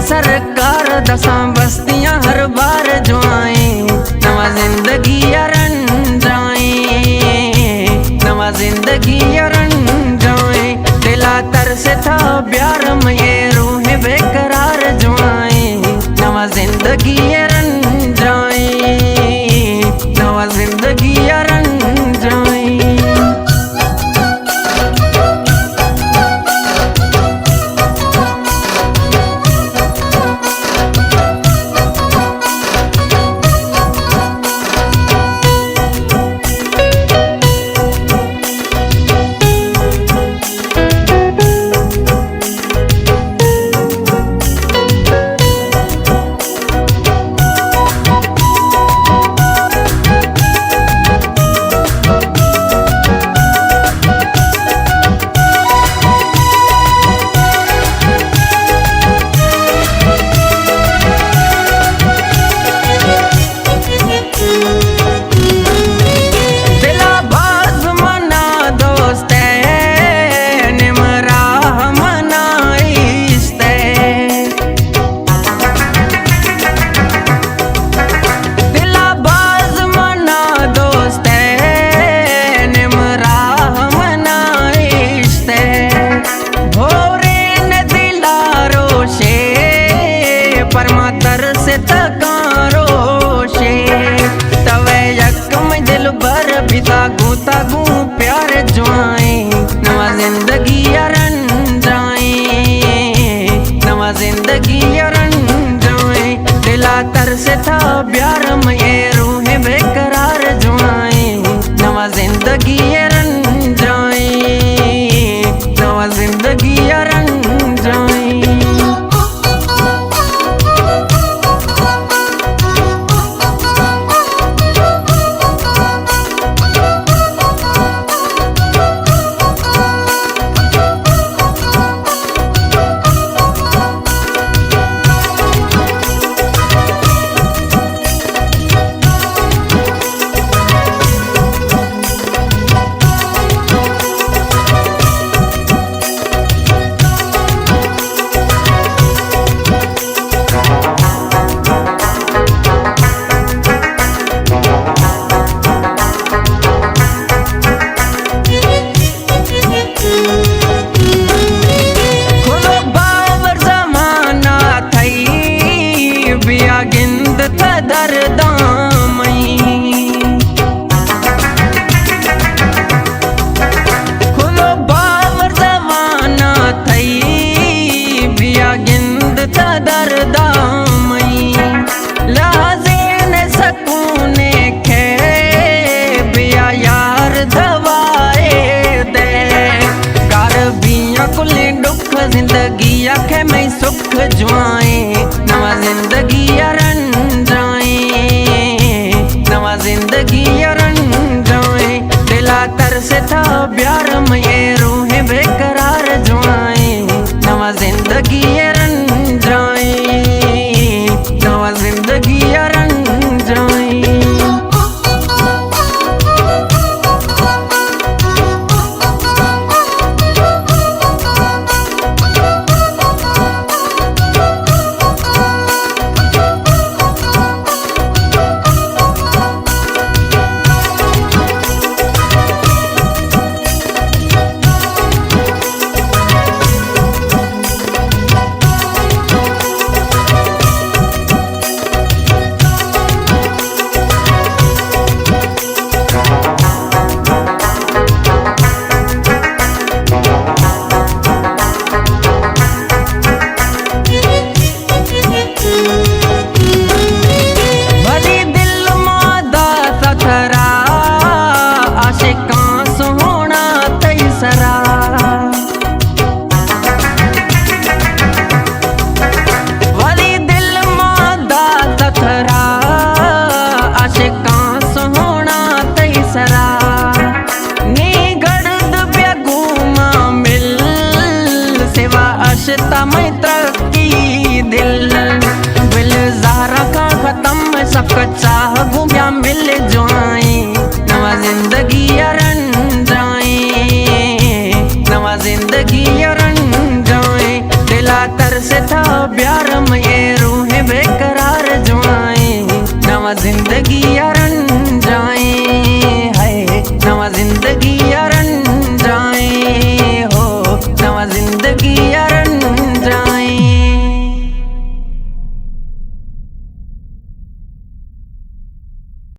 सरकार दसां बस्तियां हर बार जो आए नवा जिंदगी अरन जाए, नवा जिंदगी अरन जाए। दिला तरस था प्यार में ये रूह बेकरार जो आए नवा जिंदगी अरन जाए, नवा जिंदगी अरन जाए। तागू तागू प्यार जुआए नवा जिंदगी अरन जाए, नवा जिंदगी अरन जाए। दिला तरस था प्यार में ये रूह बेकरार जुआए नवा जिंदगी अरन जाए, नवा जिंदगी अरन जाए। गिंद दरदामई खुलो बावर जमाना थई बिया गिंद दरदामई लाज़ेन सकूने खे बिया यार दवाए दे कर बिया कुले दुख जिंदगी आखे में सुख जुआए नवा जिंदगी अरन जाए, नवा जिंदगी अरन जाए। दिला तरस था प्यार में ये रूह बेकरार जुआए नवा जिंदगी अरन जाए, नवा जिंदगी अरन जाए। मैं तरक्की दिल बिल ज़हरा का खत्म सब चाह घूमिया मिल जाए नवा जिंदगी अरन जाए, नवा जिंदगी अरन जाए। दिला तरसे था प्यार में ये रूह बेकरार जुआए नवा जिंदगी यारन जाए है नवा जिंदगी